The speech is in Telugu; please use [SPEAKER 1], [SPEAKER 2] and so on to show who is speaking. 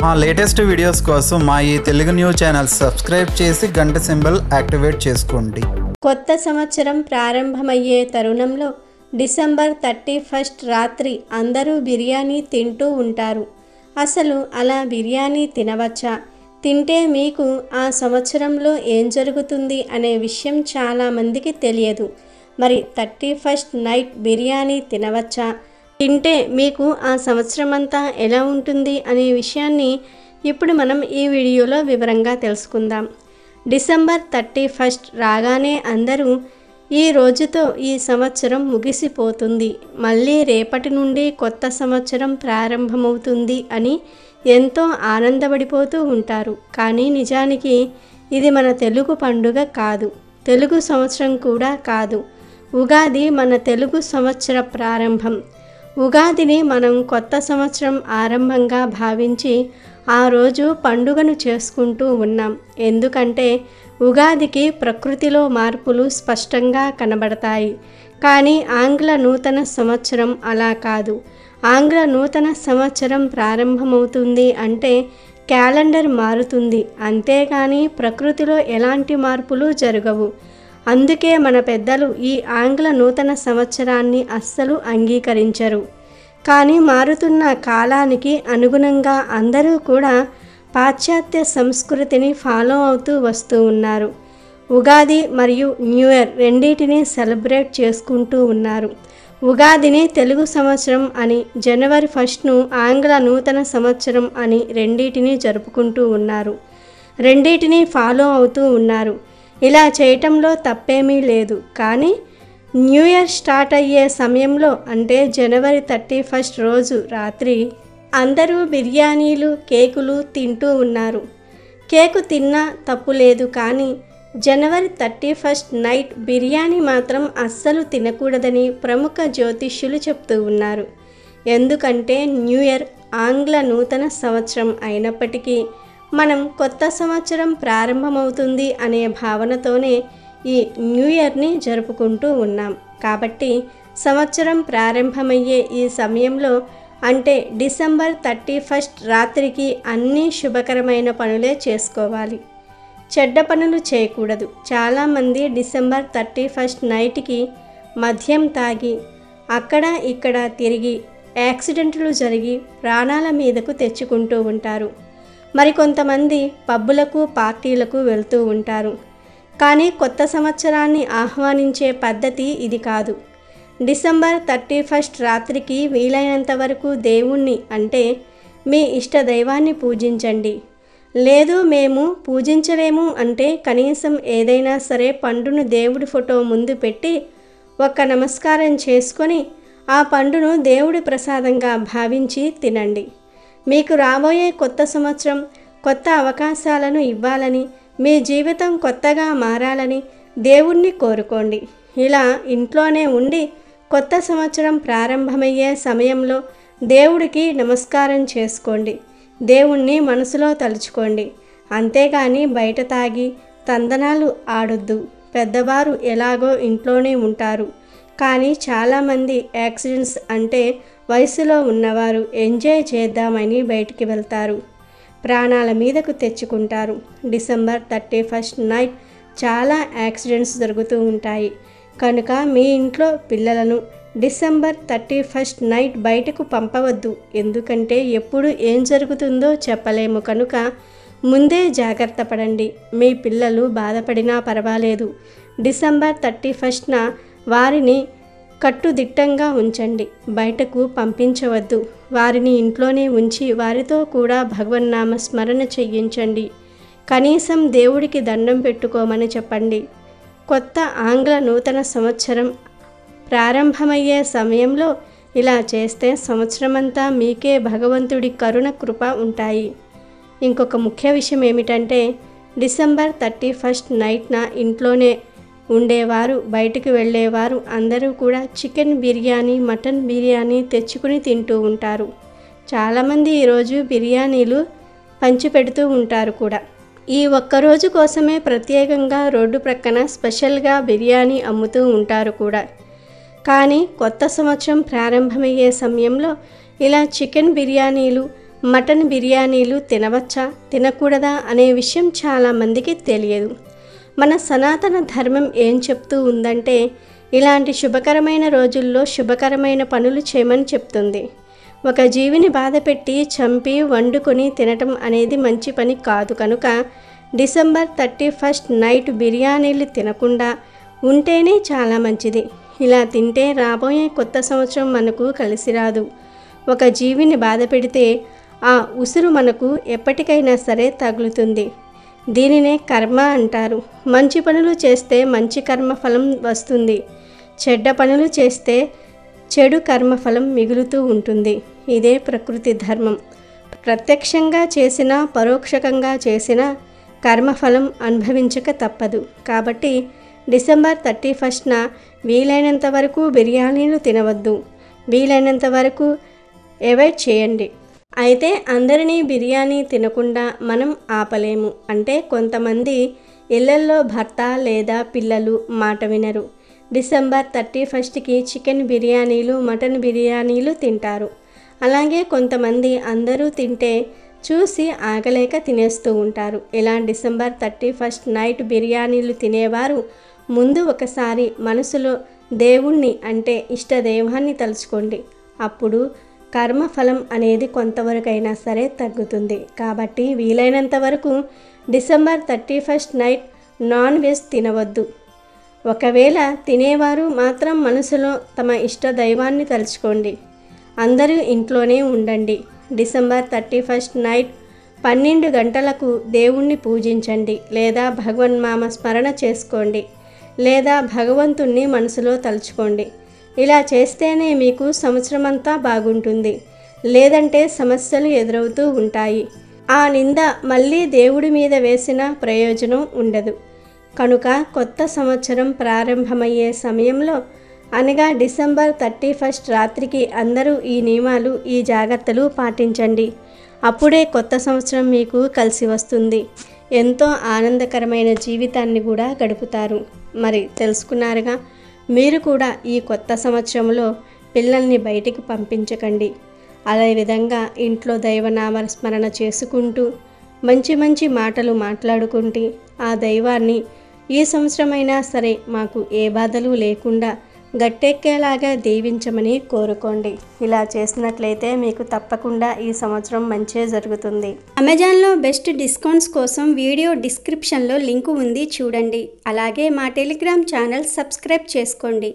[SPEAKER 1] మా లేటెస్ట్ వీడియోస్ కోసం మా ఈ తెలుగు న్యూస్ ఛానల్ సబ్స్క్రైబ్ చేసి గంట సింబల్ యాక్టివేట్ చేసుకోండి.
[SPEAKER 2] కొత్త సంవత్సరం ప్రారంభమయ్యే తరుణంలో డిసెంబర్ 31 రాత్రి అందరూ బిర్యానీ తింటూ ఉంటారు. అసలు అలా బిర్యానీ తినవచ్చా? తింటే మీకు ఆ సంవత్సరంలో ఏం జరుగుతుంది అనే విషయం చాలామందికి తెలియదు. మరి 31 నైట్ బిర్యానీ తినవచ్చా? తింటే మీకు ఆ సంవత్సరం అంతా ఎలా ఉంటుంది అనే విషయాన్ని ఇప్పుడు మనం ఈ వీడియోలో వివరంగా తెలుసుకుందాం. డిసెంబర్ 31 రాగానే అందరూ ఈ రోజుతో ఈ సంవత్సరం ముగిసిపోతుంది, మళ్ళీ రేపటి నుండి కొత్త సంవత్సరం ప్రారంభమవుతుంది అని ఎంతో ఆనందపడిపోతూ ఉంటారు. కానీ నిజానికి ఇది మన తెలుగు పండుగ కాదు, తెలుగు సంవత్సరం కూడా కాదు. ఉగాది మన తెలుగు సంవత్సర ప్రారంభం. ఉగాదిని మనం కొత్త సంవత్సరం ఆరంభంగా భావించి ఆ రోజు పండుగను చేసుకుంటూ ఉన్నాం. ఎందుకంటే ఉగాదికి ప్రకృతిలో మార్పులు స్పష్టంగా కనబడతాయి. కానీ ఆంగ్ల నూతన సంవత్సరం అలా కాదు. ఆంగ్ల నూతన సంవత్సరం ప్రారంభమవుతుంది అంటే క్యాలెండర్ మారుతుంది, అంతేగాని ప్రకృతిలో ఎలాంటి మార్పులు జరగవు. అందుకే మన పెద్దలు ఈ ఆంగ్ల నూతన సంవత్సరాన్ని అస్సలు అంగీకరించరు. కానీ మారుతున్న కాలానికి అనుగుణంగా అందరూ కూడా పాశ్చాత్య సంస్కృతిని ఫాలో అవుతూ వస్తూ ఉన్నారు. ఉగాది మరియు న్యూ ఇయర్ రెండింటినీ సెలబ్రేట్ చేసుకుంటూ ఉన్నారు. ఉగాదిని తెలుగు సంవత్సరం అని, జనవరి 1ను ఆంగ్ల నూతన సంవత్సరం అని రెండింటినీ జరుపుకుంటూ ఉన్నారు. రెండింటినీ ఫాలో అవుతూ ఉన్నారు. ఇలా చేయటంలో తప్పేమీ లేదు. కానీ న్యూ ఇయర్ స్టార్ట్ అయ్యే సమయంలో అంటే జనవరి 31 రోజు రాత్రి అందరూ బిర్యానీలు, కేకులు తింటూ ఉన్నారు. కేకు తిన్నా తప్పు లేదు, కానీ జనవరి 31 నైట్ బిర్యానీ మాత్రం అస్సలు తినకూడదని ప్రముఖ జ్యోతిష్యులు చెప్తూ ఉన్నారు. ఎందుకంటే న్యూ ఇయర్ ఆంగ్ల నూతన సంవత్సరం అయినప్పటికీ మనం కొత్త సంవత్సరం ప్రారంభమవుతుంది అనే భావనతోనే ఈ న్యూ ఇయర్ని జరుపుకుంటూ ఉన్నాం. కాబట్టి సంవత్సరం ప్రారంభమయ్యే ఈ సమయంలో అంటే డిసెంబర్ 31 రాత్రికి అన్ని శుభకరమైన పనులే చేసుకోవాలి, చెడ్డ పనులు చేయకూడదు. చాలామంది డిసెంబర్ 31 నైట్కి మద్యం తాగి అక్కడ ఇక్కడ తిరిగి యాక్సిడెంట్లు జరిగి ప్రాణాల మీదకు తెచ్చుకుంటూ ఉంటారు. మరికొంతమంది పబ్బులకు, పార్టీలకు వెళ్తూ ఉంటారు. కానీ కొత్త సంవత్సరాన్ని ఆహ్వానించే పద్ధతి ఇది కాదు. డిసెంబర్ 31 రాత్రికి వీలైనంత వరకు దేవుణ్ణి అంటే మీ ఇష్ట దైవాన్ని పూజించండి. లేదు మేము పూజించలేము అంటే కనీసం ఏదైనా సరే పండును దేవుడి ఫోటో ముందు పెట్టి ఒక్క నమస్కారం చేసుకొని ఆ పండును దేవుడి ప్రసాదంగా భావించి తినండి. మీకు రాబోయే కొత్త సంవత్సరం కొత్త అవకాశాలను ఇవ్వాలని, మీ జీవితం కొత్తగా మారాలని దేవుణ్ణి కోరుకోండి. ఇలా ఇంట్లోనే ఉండి కొత్త సంవత్సరం ప్రారంభమయ్యే సమయంలో దేవుడికి నమస్కారం చేసుకోండి, దేవుణ్ణి మనసులో తలుచుకోండి. అంతేగాని బయట తాగి తందనాలు ఆడొద్దు. పెద్దవారు ఎలాగో ఇంట్లోనే ఉంటారు, కానీ చాలామంది యాక్సిడెంట్స్ అంటే వయసులో ఉన్నవారు ఎంజాయ్ చేద్దామని బయటికి వెళ్తారు, ప్రాణాల మీదకు తెచ్చుకుంటారు. డిసెంబర్ 31 నైట్ చాలా యాక్సిడెంట్స్ జరుగుతూ ఉంటాయి. కనుక మీ ఇంట్లో పిల్లలను డిసెంబర్ 31 నైట్ బయటకు పంపవద్దు. ఎందుకంటే ఎప్పుడు ఏం జరుగుతుందో చెప్పలేము. కనుక ముందే జాగ్రత్త పడండి. మీ పిల్లలు బాధపడినా పర్వాలేదు, డిసెంబర్ 31న వారిని కట్టుదిట్టంగా ఉంచండి, బయటకు పంపించవద్దు. వారిని ఇంట్లోనే ఉంచి వారితో కూడా భగవన్నామ స్మరణ చెయ్యించండి. కనీసం దేవుడికి దండం పెట్టుకోమని చెప్పండి. కొత్త ఆంగ్ల నూతన సంవత్సరం ప్రారంభమయ్యే సమయంలో ఇలా చేస్తే సంవత్సరమంతా మీకే భగవంతుడి కరుణ కృప ఉంటాయి. ఇంకొక ముఖ్య విషయం ఏమిటంటే డిసెంబర్ 31 నైట్న ఇంట్లోనే ఉండేవారు, బయటకు వెళ్ళేవారు అందరూ కూడా చికెన్ బిర్యానీ, మటన్ బిర్యానీ తెచ్చుకుని తింటూ ఉంటారు. చాలామంది ఈరోజు బిర్యానీలు పంచిపెడుతూ ఉంటారు కూడా. ఈ ఒక్కరోజు కోసమే ప్రత్యేకంగా రోడ్డు ప్రక్కన స్పెషల్గా బిర్యానీ అమ్ముతూ ఉంటారు కూడా. కానీ కొత్త సంవత్సరం ప్రారంభమయ్యే సమయంలో ఇలా చికెన్ బిర్యానీలు, మటన్ బిర్యానీలు తినవచ్చా తినకూడదా అనే విషయం చాలామందికి తెలియదు. మన సనాతన ధర్మం ఏం చెప్తూ ఉందంటే ఇలాంటి శుభకరమైన రోజుల్లో శుభకరమైన పనులు చేయమని చెప్తుంది. ఒక జీవిని బాధపెట్టి చంపి వండుకొని తినటం అనేది మంచి పని కాదు. కనుక డిసెంబర్ 31 నైట్ బిర్యానీలు తినకుండా ఉంటేనే చాలా మంచిది. ఇలా తింటే రాబోయే కొత్త సంవత్సరం మనకు కలిసి రాదు. ఒక జీవిని బాధ పెడితే ఆ ఉసురు మనకు ఎప్పటికైనా సరే తగులుతుంది. దీనినే కర్మ అంటారు. మంచి పనులు చేస్తే మంచి కర్మఫలం వస్తుంది. చెడ్డ పనులు చేస్తే చెడు కర్మఫలం మిగులుతూ ఉంటుంది. ఇదే ప్రకృతి ధర్మం. ప్రత్యక్షంగా చేసినా పరోక్షకంగా చేసినా కర్మఫలం అనుభవించక తప్పదు. కాబట్టి డిసెంబర్ 31న వీలైనంత వరకు బిర్యానీలు తినవద్దు. వీలైనంత వరకు అవాయిడ్ చేయండి. అయితే అందరినీ బిర్యానీ తినకుండా మనం ఆపలేము. అంటే కొంతమంది ఇళ్లల్లో భర్త లేదా పిల్లలు మాట వినరు. డిసెంబర్ 31కి చికెన్ బిర్యానీలు మటన్ బిర్యానీలు తింటారు. అలాగే కొంతమంది అందరూ తింటే చూసి ఆగలేక తినేస్తూ ఉంటారు. ఇలా డిసెంబర్ 31 నైట్ బిర్యానీలు తినేవారు ముందు ఒకసారి మనసులో దేవుణ్ణి అంటే ఇష్టదైవాన్ని తలుచుకోండి. అప్పుడు కర్మఫలం అనేది కొంతవరకైనా సరే తగ్గుతుంది. కాబట్టి వీలైనంత వరకు డిసెంబర్ 31 నైట్ నాన్ వెజ్ తినవద్దు. ఒకవేళ తినేవారు మాత్రం మనసులో తమ ఇష్ట దైవాన్ని తలుచుకోండి. అందరూ ఇంట్లోనే ఉండండి. డిసెంబర్ 31 నైట్ 12 గంటలకు దేవుణ్ణి పూజించండి లేదా భగవన్మామ స్మరణ చేసుకోండి లేదా భగవంతుణ్ణి మనసులో తలుచుకోండి. ఇలా చేస్తేనే మీకు సంవత్సరమంతా బాగుంటుంది. లేదంటే సమస్యలు ఎదురవుతూ ఉంటాయి. ఆ నింద మళ్ళీ దేవుడి మీద వేసిన ప్రయోజనం ఉండదు. కనుక కొత్త సంవత్సరం ప్రారంభమయ్యే సమయంలో అనగా డిసెంబర్ 31 రాత్రికి అందరూ ఈ నియమాలు ఈ జాగ్రత్తలు పాటించండి. అప్పుడే కొత్త సంవత్సరం మీకు కలిసి వస్తుంది. ఎంతో ఆనందకరమైన జీవితాన్ని కూడా గడుపుతారు. మరి తెలుసుకున్నారుగా. మీరు కూడా ఈ కొత్త సంవత్సరంలో పిల్లల్ని బయటికి పంపించకండి. అదేవిధంగా ఇంట్లో దైవనామ స్మరణ చేసుకుంటూ మంచి మంచి మాటలు మాట్లాడుకుంటూ ఆ దైవాన్ని ఈ సంవత్సరమైనా సరే మాకు ఏ బాధలు లేకుండా గట్టెక్కేలాగా దీవించమని కోరుకోండి. ఇలా చేసినట్లయితే మీకు తప్పకుండా ఈ సంవత్సరం మంచే జరుగుతుంది. అమెజాన్లో బెస్ట్ డిస్కౌంట్స్ కోసం వీడియో డిస్క్రిప్షన్లో లింకు ఉంది, చూడండి. అలాగే మా టెలిగ్రామ్ ఛానల్ సబ్స్క్రైబ్ చేసుకోండి.